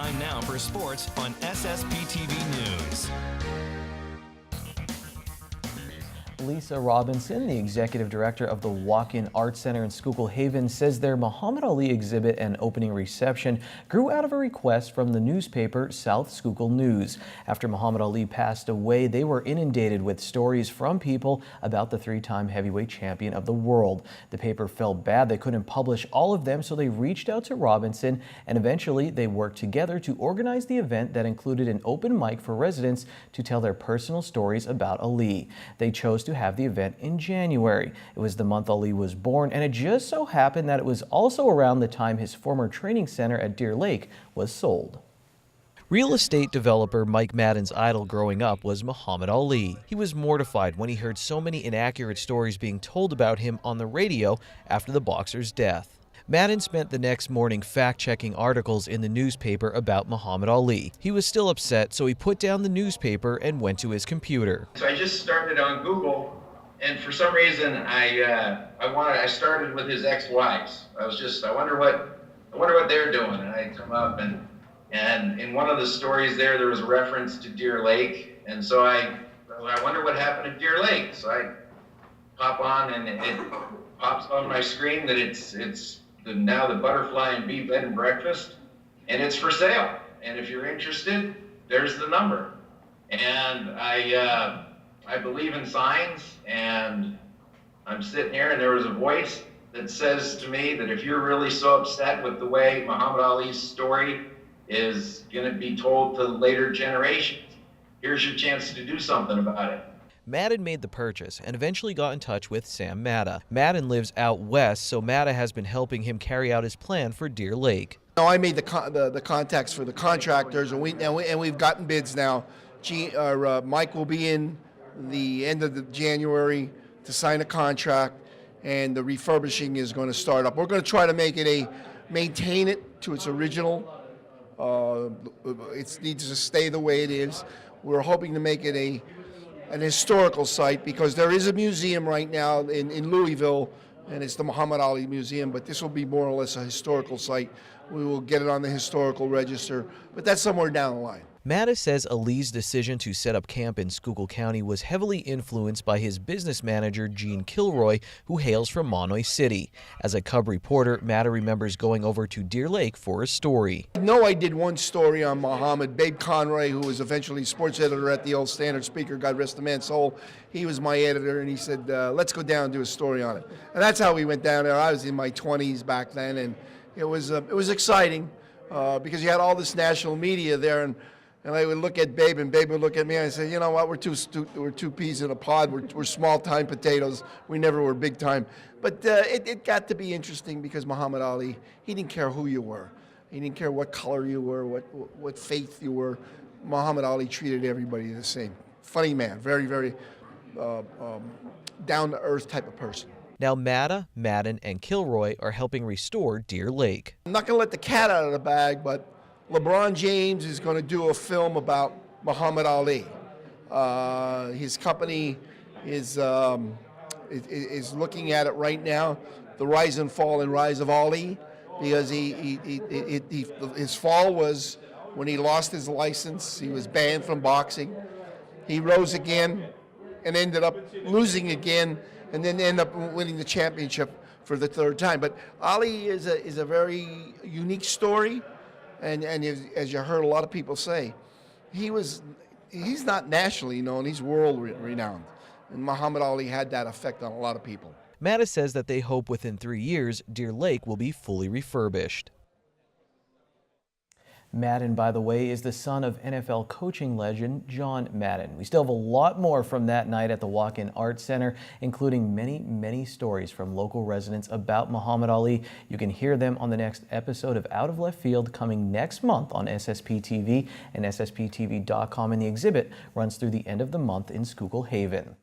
Time now for sports on SSPTV News. Lisa Robinson, the executive director of the Walk-In Art Center in Schuylkill Haven, says their Muhammad Ali exhibit and opening reception grew out of a request from the newspaper South Schuylkill News. After Muhammad Ali passed away, they were inundated with stories from people about the three-time heavyweight champion of the world. The paper felt bad they couldn't publish all of them, so they reached out to Robinson, and eventually they worked together to organize the event that included an open mic for residents to tell their personal stories about Ali. They chose to have the event in January. It was the month Ali was born, and it just so happened that it was also around the time his former training center at Deer Lake was sold. Real estate developer Mike Madden's idol growing up was Muhammad Ali. He was mortified when he heard so many inaccurate stories being told about him on the radio after the boxer's death. Madden spent the next morning fact-checking articles in the newspaper about Muhammad Ali. He was still upset, so he put down the newspaper and went to his computer. So I just started on Google, and for some reason I started with his ex-wives. I wonder what they're doing, and I come up and in one of the stories there was a reference to Deer Lake, and so I wonder what happened at Deer Lake. So I pop on, and it pops on my screen that it's now the Butterfly and Bee Bed and Breakfast, and it's for sale. And if you're interested, there's the number. And I believe in signs, and I'm sitting here, and there was a voice that says to me that if you're really so upset with the way Muhammad Ali's story is going to be told to later generations, here's your chance to do something about it. Madden made the purchase and eventually got in touch with Sam Matta. Madden lives out west, so Matta has been helping him carry out his plan for Deer Lake. I made the contacts for the contractors, and we've gotten bids now. Mike will be in the end of January to sign a contract, and the refurbishing is going to start up. We're going to try to maintain it to its original. It needs to stay the way it is. We're hoping to make it an historical site, because there is a museum right now in Louisville, and it's the Muhammad Ali Museum, but this will be more or less a historical site. We will get it on the historical register, but that's somewhere down the line. Matta says Ali's decision to set up camp in Schuylkill County was heavily influenced by his business manager, Gene Kilroy, who hails from Monoy City. As a Cub reporter, Matta remembers going over to Deer Lake for a story. I know I did one story on Muhammad. Babe Conroy, who was eventually sports editor at the old Standard Speaker, God rest the man's soul, he was my editor, and he said, let's go down and do a story on it. And that's how we went down there. I was in my 20s back then, and it was exciting because you had all this national media there, and I would look at Babe, and Babe would look at me, and I said, you know what, we're two peas in a pod. We're small-time potatoes. We never were big-time. But it got to be interesting because Muhammad Ali, he didn't care who you were. He didn't care what color you were, what faith you were. Muhammad Ali treated everybody the same. Funny man, very, very down-to-earth type of person. Now Matta, Madden, and Kilroy are helping restore Deer Lake. I'm not going to let the cat out of the bag, but LeBron James is going to do a film about Muhammad Ali. His company is looking at it right now, the rise and fall and rise of Ali, because his fall was when he lost his license. He was banned from boxing. He rose again and ended up losing again, and then ended up winning the championship for the third time. But Ali is a very unique story. And as you heard a lot of people say, he's not nationally known, he's world renowned. And Muhammad Ali had that effect on a lot of people. Matta says that they hope within 3 years, Deer Lake will be fully refurbished. Madden, by the way, is the son of NFL coaching legend John Madden. We still have a lot more from that night at the Walk-In Art Center, including many, many stories from local residents about Muhammad Ali. You can hear them on the next episode of Out of Left Field, coming next month on SSPTV and SSPTV.com, and the exhibit runs through the end of the month in Schuylkill Haven.